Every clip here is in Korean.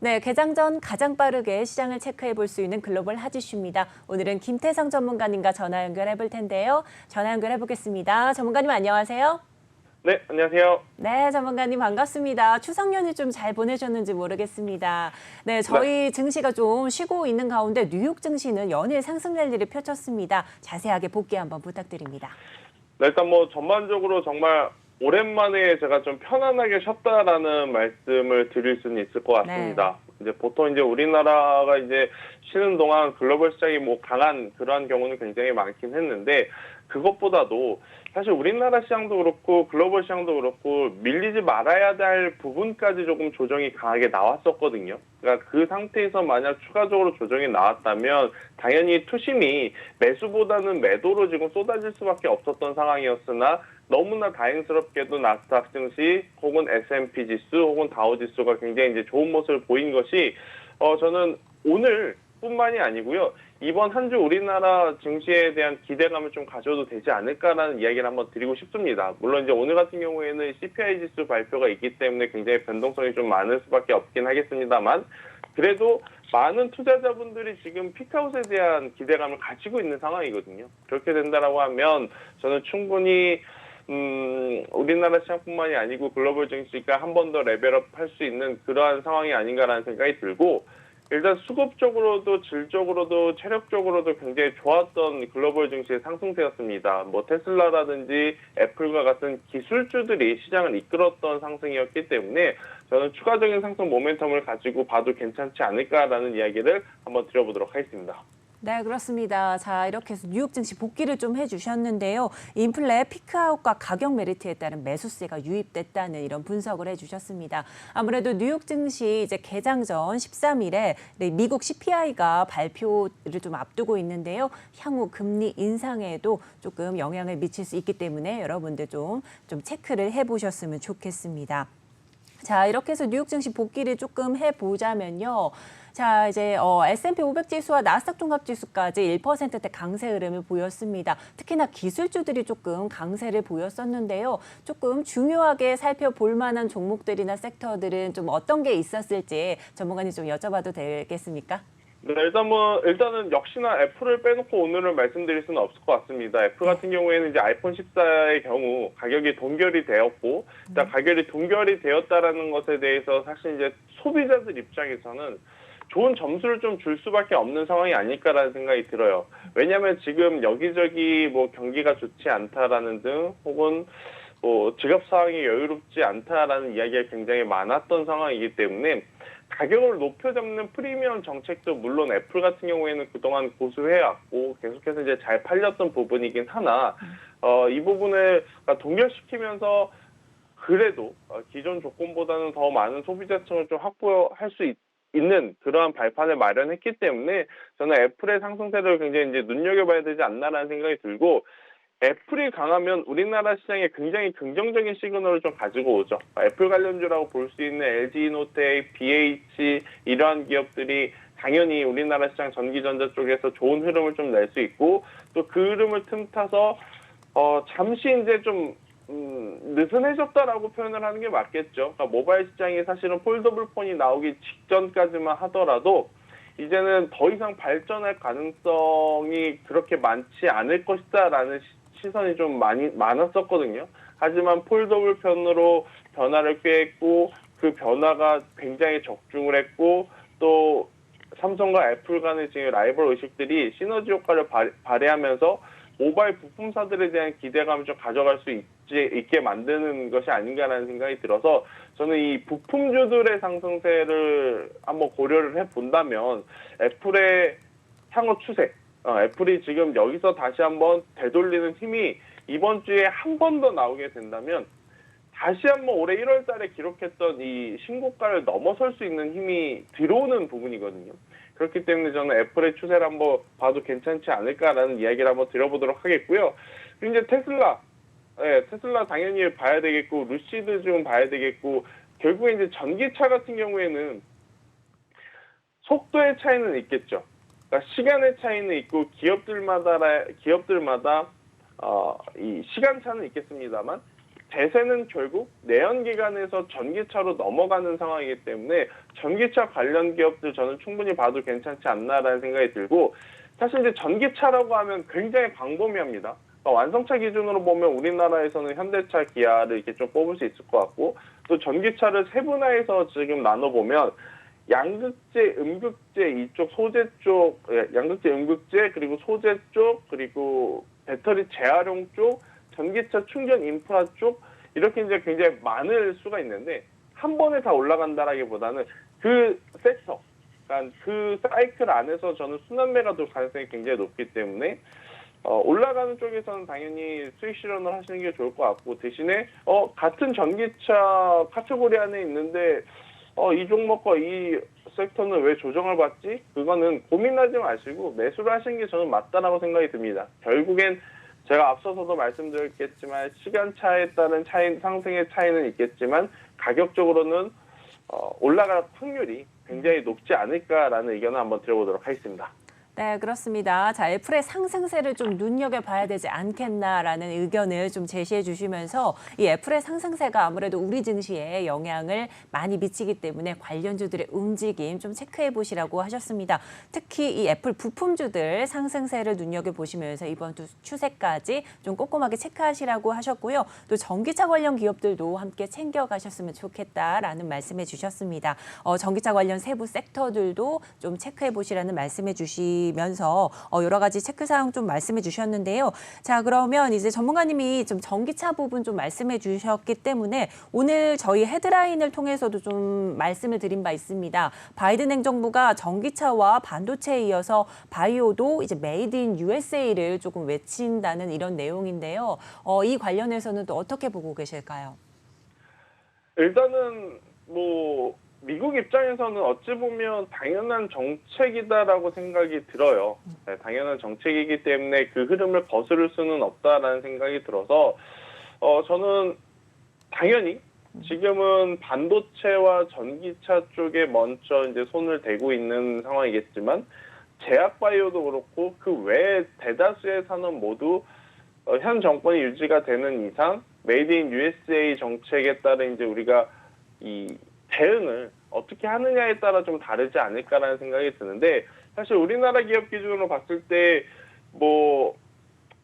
네, 개장 전 가장 빠르게 시장을 체크해 볼 수 있는 글로벌 핫 이슈입니다. 오늘은 김태성 전문가님과 전화 연결해 볼 텐데요. 전화 연결해 보겠습니다. 전문가님 안녕하세요. 네, 안녕하세요. 네, 전문가님 반갑습니다. 추석 연휴 좀 잘 보내셨는지 모르겠습니다. 네, 저희 증시가 좀 쉬고 있는 가운데 뉴욕 증시는 연일 상승 랠리를 펼쳤습니다. 자세하게 복귀 한번 부탁드립니다. 네, 일단 전반적으로 정말 오랜만에 제가 좀 편안하게 쉬었다라는 말씀을 드릴 수는 있을 것 같습니다. 이제 보통 우리나라가 쉬는 동안 글로벌 시장이 강한 그러한 경우는 굉장히 많긴 했는데, 그것보다도 사실 우리나라 시장도 그렇고 글로벌 시장도 그렇고 밀리지 말아야 될 부분까지 조금 조정이 강하게 나왔었거든요. 그러니까 그 상태에서 만약 추가적으로 조정이 나왔다면 당연히 투심이 매수보다는 매도로 지금 쏟아질 수밖에 없었던 상황이었으나, 너무나 다행스럽게도 나스닥 증시 혹은 S&P 지수 혹은 다우 지수가 굉장히 좋은 모습을 보인 것이 저는 오늘뿐만이 아니고요, 이번 한 주 우리나라 증시에 대한 기대감을 좀 가져도 되지 않을까라는 이야기를 한번 드리고 싶습니다. 물론 오늘 같은 경우에는 CPI 지수 발표가 있기 때문에 굉장히 변동성이 좀 많을 수밖에 없긴 하겠습니다만, 그래도 많은 투자자분들이 지금 피크아웃에 대한 기대감을 가지고 있는 상황이거든요. 그렇게 된다라고 하면 저는 충분히 우리나라 시장뿐만이 아니고 글로벌 증시가 한 번 더 레벨업 할 수 있는 그러한 상황이 아닌가라는 생각이 들고, 일단 수급적으로도 질적으로도 체력적으로도 굉장히 좋았던 글로벌 증시의 상승세였습니다. 테슬라라든지 애플과 같은 기술주들이 시장을 이끌었던 상승이었기 때문에 저는 추가적인 상승 모멘텀을 가지고 봐도 괜찮지 않을까라는 이야기를 한번 드려보도록 하겠습니다. 네, 그렇습니다. 자, 이렇게 해서 뉴욕 증시 복귀를 좀 해주셨는데요. 인플레 피크아웃과 가격 메리트에 따른 매수세가 유입됐다는 이런 분석을 해주셨습니다. 아무래도 뉴욕 증시 이제 개장 전 13일에 미국 CPI가 발표를 좀 앞두고 있는데요. 향후 금리 인상에도 조금 영향을 미칠 수 있기 때문에 여러분들 좀 체크를 해보셨으면 좋겠습니다. 자, 이렇게 해서 뉴욕 증시 복귀를 조금 해보자면요. 자, 이제 S&P 500 지수와 나스닥 종합 지수까지 1%대 강세 흐름을 보였습니다. 특히나 기술주들이 조금 강세를 보였었는데요. 조금 중요하게 살펴볼 만한 종목들이나 섹터들은 좀 어떤 게 있었을지 전문가님 좀 여쭤봐도 되겠습니까? 네, 일단은 역시나 애플을 빼놓고 오늘은 말씀드릴 수는 없을 것 같습니다. 애플 같은 경우에는 아이폰 14의 경우 가격이 동결이 되었고, 일단 가격이 동결이 되었다라는 것에 대해서 사실 소비자들 입장에서는 좋은 점수를 좀 줄 수밖에 없는 상황이 아닐까라는 생각이 들어요. 왜냐하면 지금 여기저기 경기가 좋지 않다라는 등 혹은 지급 상황이 여유롭지 않다라는 이야기가 굉장히 많았던 상황이기 때문에 가격을 높여 잡는 프리미엄 정책도 물론 애플 같은 경우에는 그동안 고수해왔고 계속해서 잘 팔렸던 부분이긴 하나, 이 부분을 동결시키면서 그래도 기존 조건보다는 더 많은 소비자층을 좀 확보할 수 있는 그러한 발판을 마련했기 때문에 저는 애플의 상승세를 굉장히 눈여겨봐야 되지 않나라는 생각이 들고, 애플이 강하면 우리나라 시장에 굉장히 긍정적인 시그널을 좀 가지고 오죠. 애플 관련주라고 볼 수 있는 LG이노텍, BH 이러한 기업들이 당연히 우리나라 시장 전기전자 쪽에서 좋은 흐름을 좀 낼 수 있고, 또 그 흐름을 틈타서 잠시 좀 느슨해졌다라고 표현을 하는 게 맞겠죠. 그러니까 모바일 시장이 사실은 폴더블 폰이 나오기 직전까지만 하더라도 이제는 더 이상 발전할 가능성이 그렇게 많지 않을 것이다라는 시선이 좀 많았었거든요. 하지만 폴더블 폰으로 변화를 꾀했고, 그 변화가 굉장히 적중을 했고, 또 삼성과 애플 간의 지금 라이벌 의식들이 시너지 효과를 발휘하면서 모바일 부품사들에 대한 기대감을 좀 가져갈 수 있게 만드는 것이 아닌가라는 생각이 들어서, 저는 이 부품주들의 상승세를 한번 고려를 해본다면 애플의 향후 추세, 애플이 지금 여기서 다시 한번 되돌리는 힘이 이번 주에 한 번 더 나오게 된다면 다시 한번 올해 1월 달에 기록했던 이 신고가를 넘어설 수 있는 힘이 들어오는 부분이거든요. 그렇기 때문에 저는 애플의 추세를 한번 봐도 괜찮지 않을까라는 이야기를 한번 드려보도록 하겠고요. 그리고 테슬라. 테슬라 당연히 봐야 되겠고, 루시드 좀 봐야 되겠고, 결국에 전기차 같은 경우에는 속도의 차이는 있겠죠. 그러니까 시간의 차이는 있고, 기업들마다 이 시간차는 있겠습니다만, 대세는 결국 내연기관에서 전기차로 넘어가는 상황이기 때문에 전기차 관련 기업들 저는 충분히 봐도 괜찮지 않나라는 생각이 들고, 사실 이제 전기차라고 하면 굉장히 광범위합니다. 완성차 기준으로 보면 우리나라에서는 현대차, 기아를 이렇게 좀 꼽을 수 있을 것 같고, 또 전기차를 세분화해서 지금 나눠보면 양극재, 음극재 이쪽 소재 쪽, 양극재, 음극재, 그리고 소재 쪽, 그리고 배터리 재활용 쪽, 전기차 충전 인프라 쪽, 이렇게 이제 굉장히 많을 수가 있는데 한 번에 다 올라간다라기보다는 그 섹터, 그러니까 그 사이클 안에서 저는 순환매가 될 가능성이 굉장히 높기 때문에 올라가는 쪽에서는 당연히 수익 실현을 하시는 게 좋을 것 같고, 대신에 같은 전기차 카테고리 안에 있는데 이 종목과 이 섹터는 왜 조정을 받지? 그거는 고민하지 마시고 매수를 하시는 게 저는 맞다라고 생각이 듭니다. 결국엔 제가 앞서서도 말씀드렸겠지만 시간차에 따른 상승의 차이는 있겠지만 가격적으로는 올라갈 확률이 굉장히 높지 않을까라는 의견을 한번 드려보도록 하겠습니다. 네, 그렇습니다. 자, 애플의 상승세를 좀 눈여겨봐야 되지 않겠나라는 의견을 좀 제시해 주시면서 이 애플의 상승세가 아무래도 우리 증시에 영향을 많이 미치기 때문에 관련주들의 움직임 좀 체크해 보시라고 하셨습니다. 특히 이 애플 부품주들 상승세를 눈여겨보시면서 이번 주 추세까지 좀 꼼꼼하게 체크하시라고 하셨고요. 또 전기차 관련 기업들도 함께 챙겨가셨으면 좋겠다라는 말씀해 주셨습니다. 전기차 관련 세부 섹터들도 좀 체크해 보시라는 말씀해 주시면서 여러 가지 체크사항 좀 말씀해 주셨는데요. 자, 그러면 이제 전문가님이 좀 전기차 부분 좀 말씀해 주셨기 때문에 오늘 저희 헤드라인을 통해서도 좀 말씀을 드린 바 있습니다. 바이든 행정부가 전기차와 반도체에 이어서 바이오도 이제 메이드 인 USA를 조금 외친다는 이런 내용인데요. 이 관련해서는 또 어떻게 보고 계실까요? 일단은 미국 입장에서는 어찌 보면 당연한 정책이다라고 생각이 들어요. 네, 당연한 정책이기 때문에 그 흐름을 거스를 수는 없다라는 생각이 들어서 저는 당연히 지금은 반도체와 전기차 쪽에 먼저 이제 손을 대고 있는 상황이겠지만 제약바이오도 그렇고 그 외 대다수의 산업 모두 현 정권이 유지가 되는 이상 메이드 인 USA 정책에 따른 이제 우리가 이 대응을 어떻게 하느냐에 따라 좀 다르지 않을까라는 생각이 드는데, 사실 우리나라 기업 기준으로 봤을 때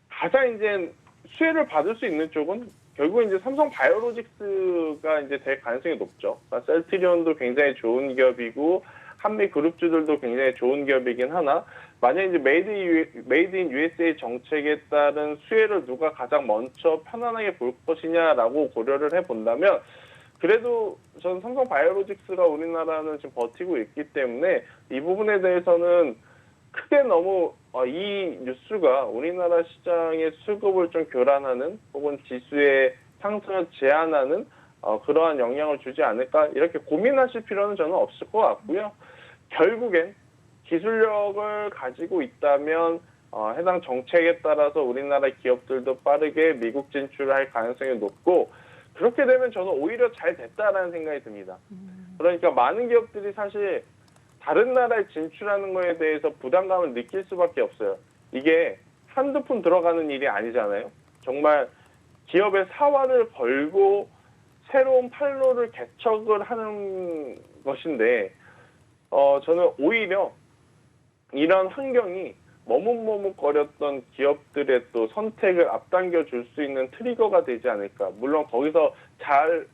가장 이제 수혜를 받을 수 있는 쪽은 결국 이제 삼성 바이오로직스가 이제 될 가능성이 높죠. 그러니까 셀트리온도 굉장히 좋은 기업이고 한미 그룹주들도 굉장히 좋은 기업이긴 하나, 만약 이제 메이드 인 USA 정책에 따른 수혜를 누가 가장 먼저 편안하게 볼 것이냐라고 고려를 해본다면, 그래도 저는 삼성 바이오로직스가 우리나라는 지금 버티고 있기 때문에 이 부분에 대해서는 크게 너무 이 뉴스가 우리나라 시장의 수급을 좀 교란하는 혹은 지수의 상승을 제한하는 그러한 영향을 주지 않을까, 이렇게 고민하실 필요는 저는 없을 것 같고요. 결국엔 기술력을 가지고 있다면 해당 정책에 따라서 우리나라 기업들도 빠르게 미국 진출을 할 가능성이 높고, 그렇게 되면 저는 오히려 잘 됐다라는 생각이 듭니다. 그러니까 많은 기업들이 사실 다른 나라에 진출하는 거에 대해서 부담감을 느낄 수밖에 없어요. 이게 한두 푼 들어가는 일이 아니잖아요. 정말 기업의 사활을 걸고 새로운 판로를 개척을 하는 것인데, 저는 오히려 이런 환경이 머뭇머뭇거렸던 기업들의 또 선택을 앞당겨 줄 수 있는 트리거가 되지 않을까. 물론 거기서 잘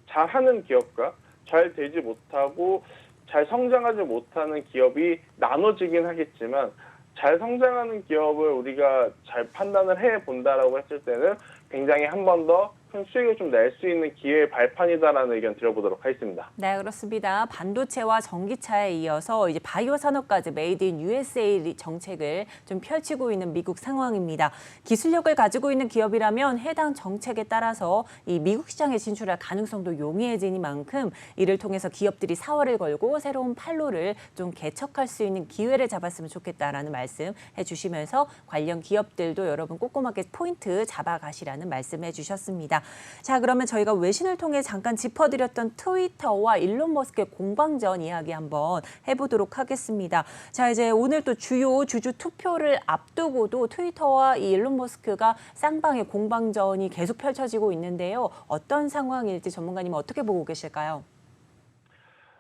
하는 기업과 잘 되지 못하고 잘 성장하지 못하는 기업이 나눠지긴 하겠지만, 잘 성장하는 기업을 우리가 잘 판단을 해본다라고 했을 때는 굉장히 한 번 더 큰 수익을 좀 낼 수 있는 기회의 발판이다라는 의견 드려보도록 하겠습니다. 네, 그렇습니다. 반도체와 전기차에 이어서 이제 바이오 산업까지 메이드 인 USA 정책을 좀 펼치고 있는 미국 상황입니다. 기술력을 가지고 있는 기업이라면 해당 정책에 따라서 이 미국 시장에 진출할 가능성도 용이해지니만큼 이를 통해서 기업들이 사활을 걸고 새로운 판로를 좀 개척할 수 있는 기회를 잡았으면 좋겠다라는 말씀 해주시면서 관련 기업들도 여러분 꼼꼼하게 포인트 잡아가시라는 말씀해 주셨습니다. 자, 그러면 저희가 외신을 통해 잠깐 짚어드렸던 트위터와 일론 머스크의 공방전 이야기 한번 해보도록 하겠습니다. 자, 이제 오늘 또 주요 주주 투표를 앞두고도 트위터와 이 일론 머스크가 쌍방의 공방전이 계속 펼쳐지고 있는데요. 어떤 상황일지 전문가님 어떻게 보고 계실까요?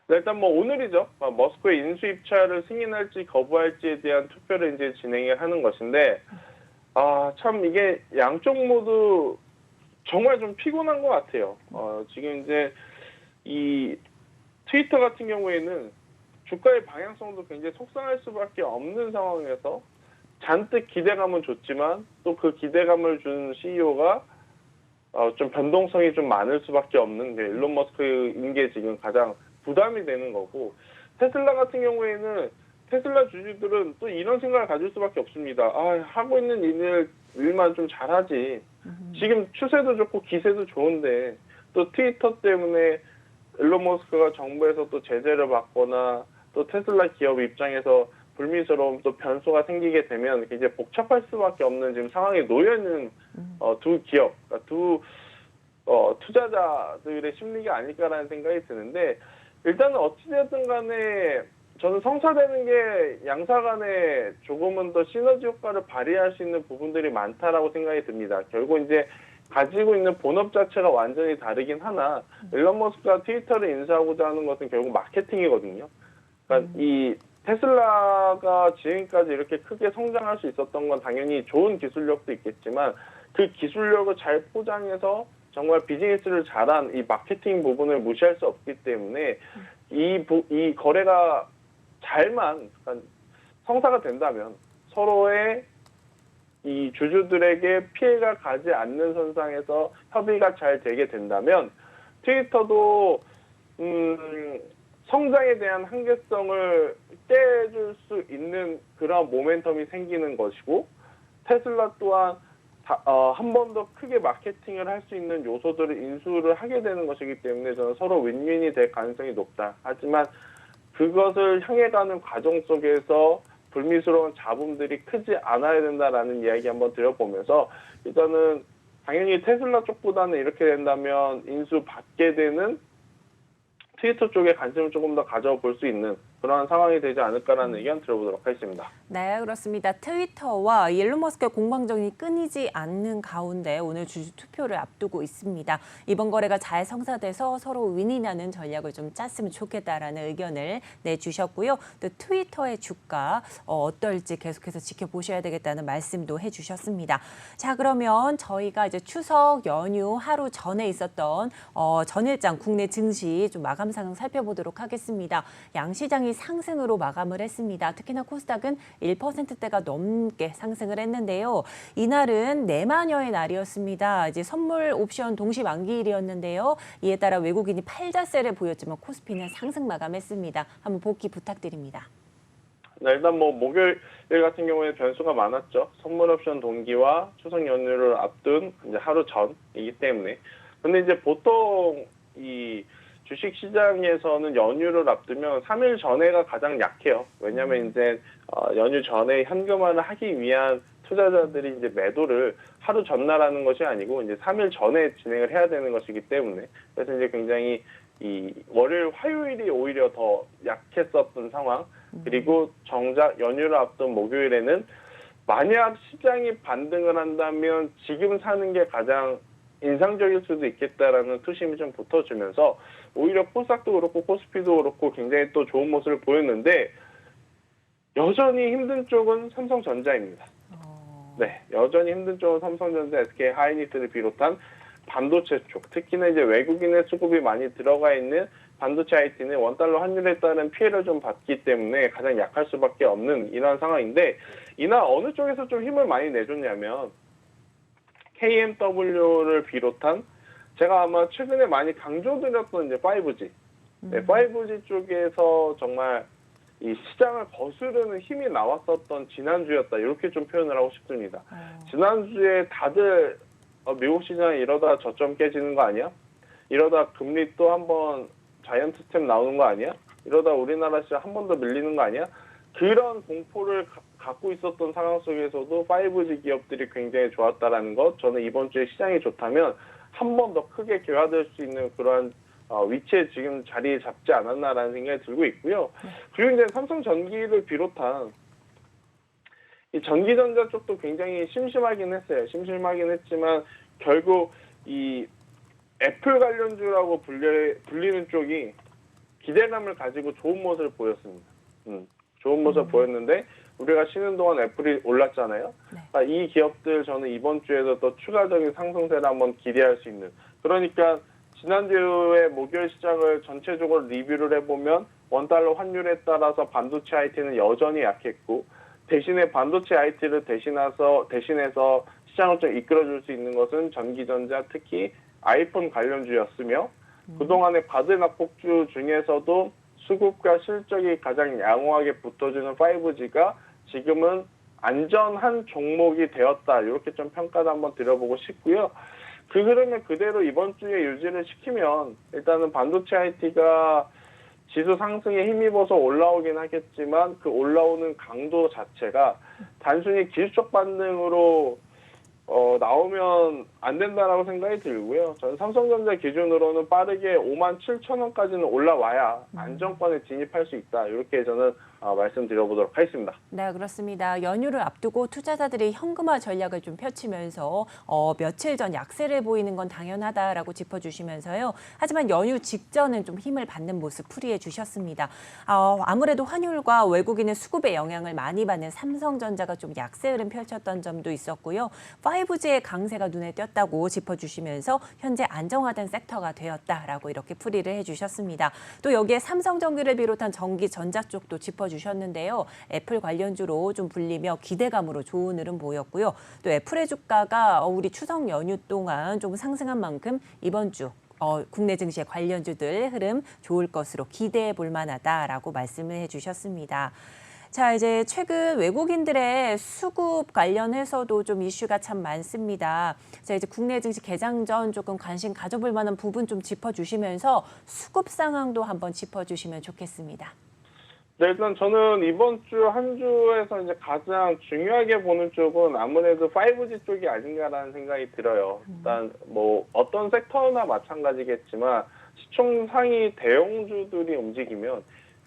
네, 일단 뭐 오늘이죠. 머스크의 인수 입찰을 승인할지 거부할지에 대한 투표를 이제 진행을 하는 것인데, 참 이게 양쪽 모두 정말 좀 피곤한 것 같아요. 지금 이제 이 트위터 같은 경우에는 주가의 방향성도 굉장히 속상할 수밖에 없는 상황에서 잔뜩 기대감은 줬지만 또 그 기대감을 준 CEO가 좀 변동성이 좀 많을 수밖에 없는 게 일론 머스크인 게 지금 가장 부담이 되는 거고, 테슬라 같은 경우에는 테슬라 주주들은 또 이런 생각을 가질 수밖에 없습니다. 하고 있는 일만 좀 잘하지. 지금 추세도 좋고 기세도 좋은데 또 트위터 때문에 일론 머스크가 정부에서 또 제재를 받거나 또 테슬라 기업 입장에서 불미스러운 또 변수가 생기게 되면 이제 복잡할 수밖에 없는 지금 상황에 놓여 있는 두 기업, 그러니까 두 투자자들의 심리가 아닐까라는 생각이 드는데, 일단은 어찌됐든 간에 저는 성사되는 게 양사 간에 조금은 더 시너지 효과를 발휘할 수 있는 부분들이 많다라고 생각이 듭니다. 결국 이제 가지고 있는 본업 자체가 완전히 다르긴 하나, 일론 머스크가 트위터를 인수하고자 하는 것은 결국 마케팅이거든요. 그러니까 이 테슬라가 지금까지 이렇게 크게 성장할 수 있었던 건 당연히 좋은 기술력도 있겠지만 그 기술력을 잘 포장해서 정말 비즈니스를 잘한 이 마케팅 부분을 무시할 수 없기 때문에 이 거래가 잘만 성사가 된다면 서로의 이 주주들에게 피해가 가지 않는 선상에서 협의가 잘 되게 된다면 트위터도 성장에 대한 한계성을 깨줄 수 있는 그런 모멘텀이 생기는 것이고, 테슬라 또한 한 번 더 크게 마케팅을 할 수 있는 요소들을 인수를 하게 되는 것이기 때문에 저는 서로 윈윈이 될 가능성이 높다. 하지만 그것을 향해 가는 과정 속에서 불미스러운 잡음들이 크지 않아야 된다라는 이야기 한번 드려보면서, 일단은 당연히 테슬라 쪽보다는 이렇게 된다면 인수 받게 되는 트위터 쪽에 관심을 조금 더 가져볼 수 있는 그런 상황이 되지 않을까라는 의견 들어보도록 하겠습니다. 네, 그렇습니다. 트위터와 일론 머스크의 공방전이 끊이지 않는 가운데 오늘 주주 투표를 앞두고 있습니다. 이번 거래가 잘 성사돼서 서로 윈윈하는 전략을 좀 짰으면 좋겠다라는 의견을 내주셨고요. 또 트위터의 주가 어떨지 계속해서 지켜보셔야 되겠다는 말씀도 해주셨습니다. 자, 그러면 저희가 이제 추석 연휴 하루 전에 있었던 전일장 국내 증시 좀 마감 상황 살펴보도록 하겠습니다. 양시장이 상승으로 마감을 했습니다. 특히나 코스닥은 1%대가 넘게 상승을 했는데요. 이날은 내마녀의 날이었습니다. 이제 선물 옵션 동시 만기일이었는데요. 이에 따라 외국인이 팔자세를 보였지만 코스피는 상승 마감했습니다. 한번 복귀 부탁드립니다. 네, 일단 뭐 목요일 같은 경우에 변수가 많았죠. 선물 옵션 동기와 추석 연휴를 앞둔 이제 하루 전이기 때문에. 근데 이제 보통 이 주식 시장에서는 연휴를 앞두면 3일 전에가 가장 약해요. 왜냐하면 이제 연휴 전에 현금화를 하기 위한 투자자들이 이제 매도를 하루 전날 하는 것이 아니고 이제 3일 전에 진행을 해야 되는 것이기 때문에, 그래서 이제 굉장히 이 월요일, 화요일이 오히려 더 약했었던 상황. 그리고 정작 연휴를 앞둔 목요일에는 만약 시장이 반등을 한다면 지금 사는 게 가장 인상적일 수도 있겠다라는 투심이 좀 붙어주면서 오히려 코스닥도 그렇고 코스피도 그렇고 굉장히 또 좋은 모습을 보였는데, 여전히 힘든 쪽은 삼성전자입니다. 네, 여전히 힘든 쪽은 삼성전자, SK 하이닉스를 비롯한 반도체 쪽, 특히나 이제 외국인의 수급이 많이 들어가 있는 반도체 IT는 원달러 환율에 따른 피해를 좀 받기 때문에 가장 약할 수밖에 없는 이러한 상황인데, 이날 어느 쪽에서 좀 힘을 많이 내줬냐면 KMW를 비롯한 제가 아마 최근에 많이 강조드렸던 이제 5G, 네, 5G 쪽에서 정말 이 시장을 거스르는 힘이 나왔었던 지난주였다, 이렇게 좀 표현을 하고 싶습니다. 지난주에 다들 미국 시장이 이러다 저점 깨지는 거 아니야? 이러다 금리 또 한번 자이언트 스텝 나오는 거 아니야? 이러다 우리나라 시장 한 번 더 밀리는 거 아니야? 그런 공포를 갖고 있었던 상황 속에서도 5G 기업들이 굉장히 좋았다라는 것, 저는 이번 주에 시장이 좋다면 한 번 더 크게 기화될 수 있는 그러한 위치에 지금 자리 잡지 않았나라는 생각이 들고 있고요. 그리고 이제 삼성전기를 비롯한 이 전기전자 쪽도 굉장히 심심하긴 했어요. 심심하긴 했지만 결국 이 애플 관련주라고 불리는 쪽이 기대감을 가지고 좋은 모습을 보였습니다. 좋은 모습을 보였는데 우리가 쉬는 동안 애플이 올랐잖아요. 네. 이 기업들 저는 이번 주에도 또 추가적인 상승세를 한번 기대할 수 있는. 그러니까 지난주에 목요일 시장을 전체적으로 리뷰를 해보면 원달러 환율에 따라서 반도체 IT는 여전히 약했고 대신에 반도체 IT를 대신해서 시장을 좀 이끌어줄 수 있는 것은 전기전자 특히 아이폰 관련주였으며 그동안의 과대낙폭주 중에서도 수급과 실적이 가장 양호하게 붙어주는 5G가 지금은 안전한 종목이 되었다. 이렇게 좀 평가를 한번 드려보고 싶고요. 그 흐름을 그대로 이번 주에 유지를 시키면 일단은 반도체 IT가 지수 상승에 힘입어서 올라오긴 하겠지만 그 올라오는 강도 자체가 단순히 기술적 반등으로 나오면 안 된다라고 생각이 들고요. 저는 삼성전자 기준으로는 빠르게 57,000원까지는 올라와야 안정권에 진입할 수 있다. 이렇게 저는 말씀드려보도록 하겠습니다. 네, 그렇습니다. 연휴를 앞두고 투자자들이 현금화 전략을 좀 펼치면서 며칠 전 약세를 보이는 건 당연하다라고 짚어주시면서요. 하지만 연휴 직전은 좀 힘을 받는 모습 풀이해 주셨습니다. 아무래도 환율과 외국인의 수급의 영향을 많이 받는 삼성전자가 좀 약세 흐름 펼쳤던 점도 있었고요. 5G의 강세가 눈에 띄었다고 짚어주시면서 현재 안정화된 섹터가 되었다라고 이렇게 풀이를 해주셨습니다. 또 여기에 삼성전기를 비롯한 전기 전자 쪽도 짚어주셨는데요. 애플 관련주로 좀 불리며 기대감으로 좋은 흐름 보였고요. 또 애플의 주가가 우리 추석 연휴 동안 좀 상승한 만큼 이번 주 국내 증시의 관련주들 흐름 좋을 것으로 기대해 볼 만하다라고 말씀을 해주셨습니다. 자, 이제 최근 외국인들의 수급 관련해서도 좀 이슈가 참 많습니다. 자, 이제 국내 증시 개장 전 조금 관심 가져볼 만한 부분 좀 짚어주시면서 수급 상황도 한번 짚어주시면 좋겠습니다. 네, 일단 저는 이번 주 한 주에서 이제 가장 중요하게 보는 쪽은 아무래도 5G 쪽이 아닌가라는 생각이 들어요. 일단 뭐 어떤 섹터나 마찬가지겠지만 시총 상위 대형주들이 움직이면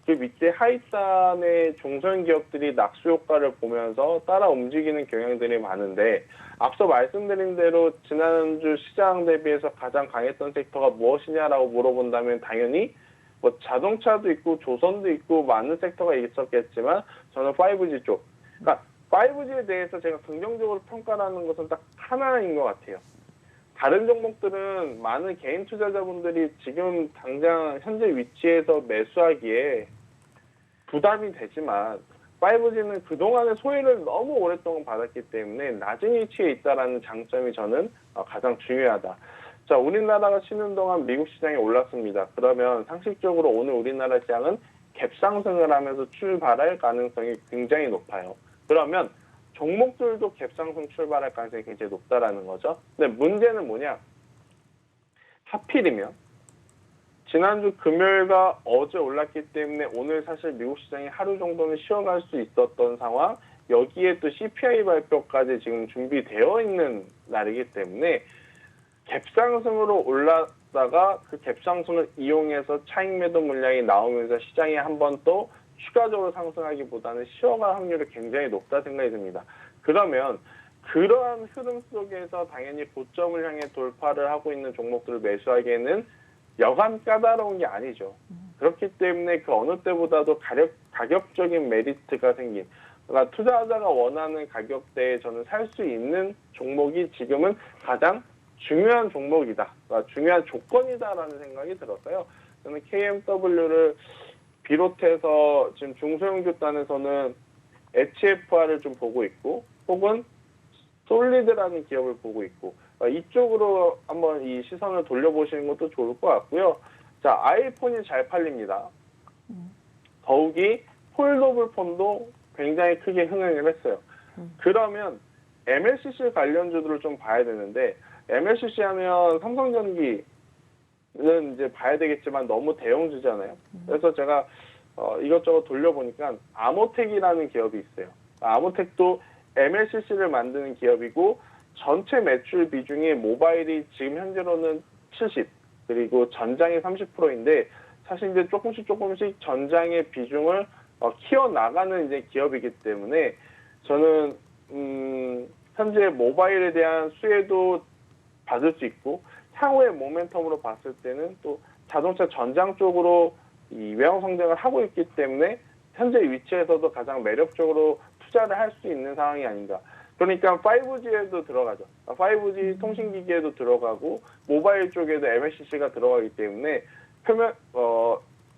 그 밑에 하위단의 중소형 기업들이 낙수 효과를 보면서 따라 움직이는 경향들이 많은데 앞서 말씀드린 대로 지난주 시장 대비해서 가장 강했던 섹터가 무엇이냐라고 물어본다면 당연히 뭐 자동차도 있고 조선도 있고 많은 섹터가 있었겠지만 저는 5G 쪽. 그러니까 5G에 대해서 제가 긍정적으로 평가하는 것은 딱 하나인 것 같아요. 다른 종목들은 많은 개인 투자자분들이 지금 당장 현재 위치에서 매수하기에 부담이 되지만 5G는 그동안의 소외를 너무 오랫동안 받았기 때문에 낮은 위치에 있다는 장점이 저는 가장 중요하다. 자, 우리나라가 쉬는 동안 미국 시장이 올랐습니다. 그러면 상식적으로 오늘 우리나라 시장은 갭상승을 하면서 출발할 가능성이 굉장히 높아요. 그러면 종목들도 갭상승 출발할 가능성이 굉장히 높다라는 거죠. 근데 문제는 뭐냐? 하필이면 지난주 금요일과 어제 올랐기 때문에 오늘 사실 미국 시장이 하루 정도는 쉬어갈 수 있었던 상황, 여기에 또 CPI 발표까지 지금 준비되어 있는 날이기 때문에 갭상승으로 올랐다가 그 갭상승을 이용해서 차익 매도 물량이 나오면서 시장이 한 번 또 추가적으로 상승하기보다는 쉬어갈 확률이 굉장히 높다 생각이 듭니다. 그러면 그러한 흐름 속에서 당연히 고점을 향해 돌파를 하고 있는 종목들을 매수하기에는 여간 까다로운 게 아니죠. 그렇기 때문에 그 어느 때보다도 가격적인 메리트가 생긴, 그러니까 투자자가 원하는 가격대에 저는 살 수 있는 종목이 지금은 가장 중요한 종목이다. 그러니까 중요한 조건이다라는 생각이 들었어요. 저는 KMW를 비롯해서 지금 중소형 규단에서는 HFR을 좀 보고 있고 혹은 솔리드라는 기업을 보고 있고 이쪽으로 한번 이 시선을 돌려보시는 것도 좋을 것 같고요. 자, 아이폰이 잘 팔립니다. 더욱이 폴더블 폰도 굉장히 크게 흥행을 했어요. 그러면 MLCC 관련주들을 좀 봐야 되는데 MLCC 하면 삼성전기는 이제 봐야 되겠지만 너무 대형주잖아요. 그래서 제가 이것저것 돌려보니까 아모텍이라는 기업이 있어요. 아모텍도 MLCC를 만드는 기업이고 전체 매출 비중이 모바일이 지금 현재로는 70, 그리고 전장이 30%인데 사실 이제 조금씩 전장의 비중을 키워나가는 이제 기업이기 때문에 저는 현재 모바일에 대한 수혜도 받을 수 있고 향후의 모멘텀으로 봤을 때는 또 자동차 전장 쪽으로 이 외형 성장을 하고 있기 때문에 현재 위치에서도 가장 매력적으로 투자를 할 수 있는 상황이 아닌가. 그러니까 5G에도 들어가죠. 5G 통신기기에도 들어가고 모바일 쪽에도 MLCC가 들어가기 때문에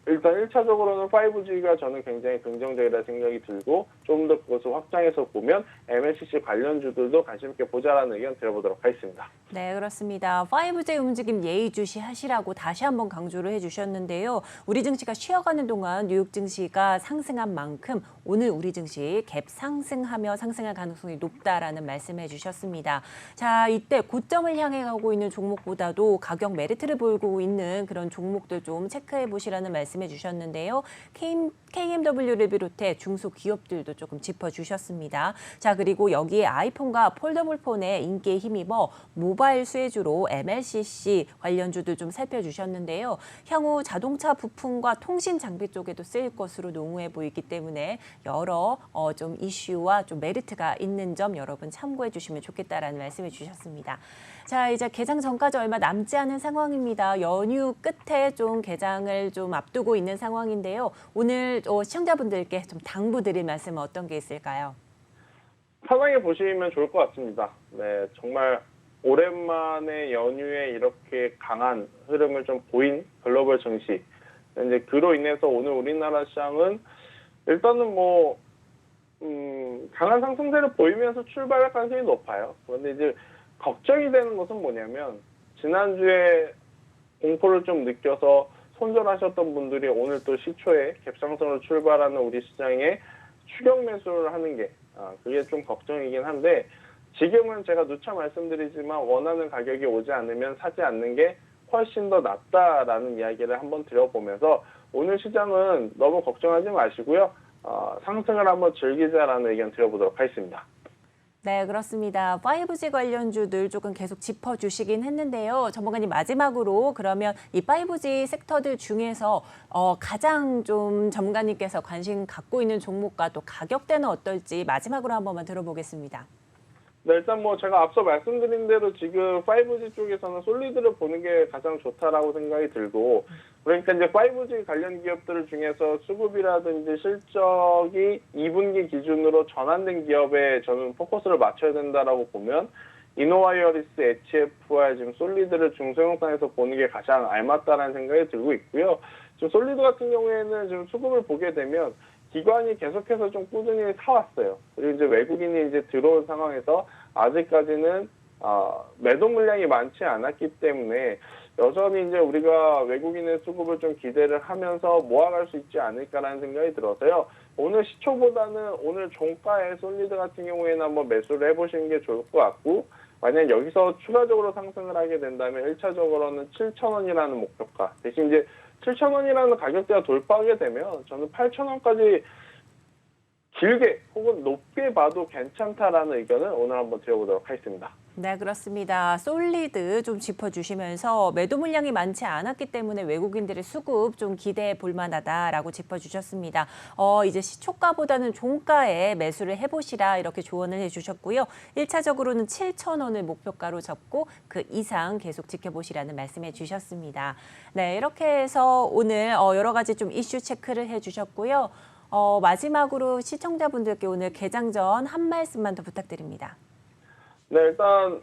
일단 1차적으로는 5G가 저는 굉장히 긍정적이라 생각이 들고 좀 더 그것을 확장해서 보면 MLCC 관련주들도 관심 있게 보자라는 의견 드려보도록 하겠습니다. 네, 그렇습니다. 5G 움직임 예의주시하시라고 다시 한번 강조를 해주셨는데요. 우리 증시가 쉬어가는 동안 뉴욕 증시가 상승한 만큼 오늘 우리 증시 갭 상승하며 상승할 가능성이 높다라는 말씀해 주셨습니다. 자, 이때 고점을 향해 가고 있는 종목보다도 가격 메리트를 보이고 있는 그런 종목들 좀 체크해 보시라는 말씀해 주셨는데요. KMW를 비롯해 중소기업들도 조금 짚어주셨습니다. 자, 그리고 여기에 아이폰과 폴더블 폰의 인기에 힘입어 모바일 수혜주로 MLCC 관련주들 좀 살펴주셨는데요. 향후 자동차 부품과 통신 장비 쪽에도 쓰일 것으로 농후해 보이기 때문에 여러 좀 이슈와 좀 메리트가 있는 점 여러분 참고해 주시면 좋겠다라는 말씀해 주셨습니다. 자, 이제 개장 전까지 얼마 남지 않은 상황입니다. 연휴 끝에 좀 개장을 좀 앞두고 있는 상황인데요. 오늘 시청자분들께 좀 당부드릴 말씀은 어떤 게 있을까요? 편하게 보시면 좋을 것 같습니다. 네, 정말 오랜만에 연휴에 이렇게 강한 흐름을 좀 보인 글로벌 증시. 이제 그로 인해서 오늘 우리나라 시장은 일단은 강한 상승세를 보이면서 출발할 가능성이 높아요. 그런데 이제 걱정이 되는 것은 뭐냐면 지난주에 공포를 좀 느껴서 손절하셨던 분들이 오늘 또 시초에 갭상승으로 출발하는 우리 시장에 추격 매수를 하는 게 그게 좀 걱정이긴 한데 지금은 제가 누차 말씀드리지만 원하는 가격이 오지 않으면 사지 않는 게 훨씬 더 낫다라는 이야기를 한번 드려보면서 오늘 시장은 너무 걱정하지 마시고요. 상승을 한번 즐기자라는 의견 드려보도록 하겠습니다. 네, 그렇습니다. 5G 관련주들 조금 계속 짚어주시긴 했는데요. 전문가님 마지막으로 그러면 이 5G 섹터들 중에서 가장 좀 전문가님께서 관심 갖고 있는 종목과 또 가격대는 어떨지 마지막으로 한 번만 들어보겠습니다. 네, 일단 제가 앞서 말씀드린 대로 지금 5G 쪽에서는 솔리드를 보는 게 가장 좋다라고 생각이 들고, 그러니까 이제 5G 관련 기업들 중에서 수급이라든지 실적이 2분기 기준으로 전환된 기업에 저는 포커스를 맞춰야 된다라고 보면 이노와이어리스, HF와 지금 솔리드를 중소형상에서 보는 게 가장 알맞다라는 생각이 들고 있고요. 지금 솔리드 같은 경우에는 지금 수급을 보게 되면 기관이 계속해서 좀 꾸준히 사왔어요. 그리고 이제 외국인이 이제 들어온 상황에서 아직까지는 매도 물량이 많지 않았기 때문에 여전히 이제 우리가 외국인의 수급을 좀 기대를 하면서 모아갈 수 있지 않을까라는 생각이 들어서요. 오늘 시초보다는 오늘 종가의 솔리드 같은 경우에는 한번 매수를 해보시는 게 좋을 것 같고, 만약 여기서 추가적으로 상승을 하게 된다면 1차적으로는 7,000원이라는 목표가 대신 이제 7,000원이라는 가격대가 돌파하게 되면 저는 8,000원까지 길게 혹은 높게 봐도 괜찮다라는 의견을 오늘 한번 드려보도록 하겠습니다. 네, 그렇습니다. 솔리드 좀 짚어주시면서 매도 물량이 많지 않았기 때문에 외국인들의 수급 좀 기대해 볼 만하다라고 짚어주셨습니다. 이제 시초가보다는 종가에 매수를 해보시라 이렇게 조언을 해주셨고요. 1차적으로는 7,000원을 목표가로 잡고 그 이상 계속 지켜보시라는 말씀해 주셨습니다. 네, 이렇게 해서 오늘 여러 가지 좀 이슈 체크를 해주셨고요. 마지막으로 시청자분들께 오늘 개장 전 한 말씀만 더 부탁드립니다. 네, 일단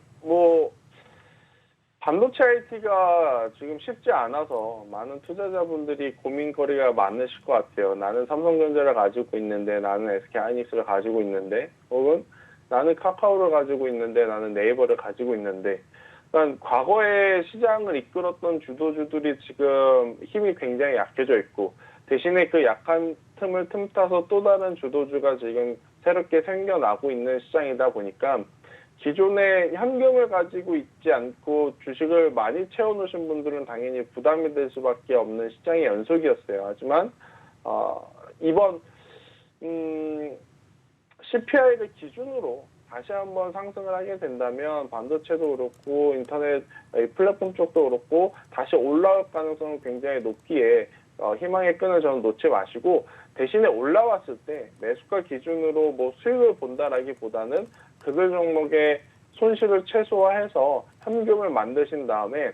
반도체 IT가 지금 쉽지 않아서 많은 투자자분들이 고민거리가 많으실 것 같아요. 나는 삼성전자를 가지고 있는데, 나는 SK하이닉스를 가지고 있는데, 혹은 나는 카카오를 가지고 있는데, 나는 네이버를 가지고 있는데, 그러니까 과거에 시장을 이끌었던 주도주들이 지금 힘이 굉장히 약해져 있고, 대신에 그 약한 틈을 틈타서 또 다른 주도주가 지금 새롭게 생겨나고 있는 시장이다 보니까 기존에 현금을 가지고 있지 않고 주식을 많이 채워놓으신 분들은 당연히 부담이 될 수밖에 없는 시장의 연속이었어요. 하지만 이번 CPI를 기준으로 다시 한번 상승을 하게 된다면 반도체도 그렇고 인터넷 플랫폼 쪽도 그렇고 다시 올라올 가능성은 굉장히 높기에 희망의 끈을 저는 놓지 마시고 대신에 올라왔을 때 매수가 기준으로 뭐 수익을 본다라기보다는 그들 종목의 손실을 최소화해서 현금을 만드신 다음에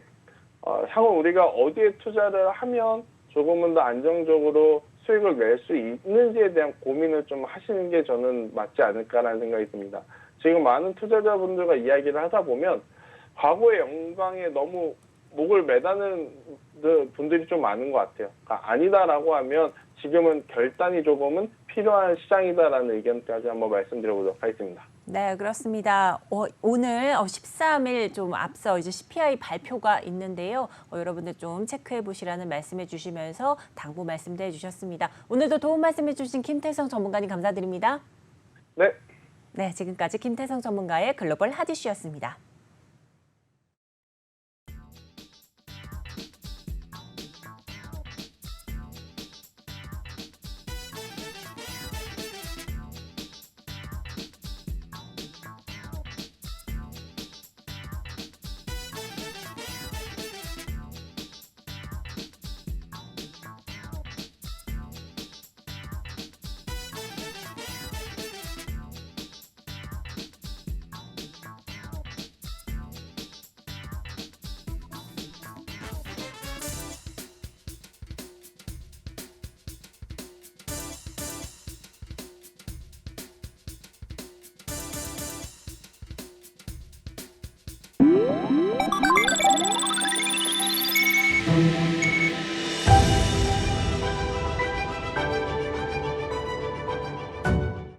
향후 우리가 어디에 투자를 하면 조금은 더 안정적으로 수익을 낼 수 있는지에 대한 고민을 좀 하시는 게 저는 맞지 않을까라는 생각이 듭니다. 지금 많은 투자자분들과 이야기를 하다 보면 과거의 영광에 너무 목을 매다는 분들이 좀 많은 것 같아요. 그러니까 아니다라고 하면 지금은 결단이 조금은 필요한 시장이다라는 의견까지 한번 말씀드려보도록 하겠습니다. 네, 그렇습니다. 오늘 13일 좀 앞서 이제 CPI 발표가 있는데요. 여러분들 좀 체크해 보시라는 말씀해 주시면서 당부 말씀도 해주셨습니다. 오늘도 도움 말씀해 주신 김태성 전문가님 감사드립니다. 네. 네, 지금까지 김태성 전문가의 글로벌 핫이슈였습니다.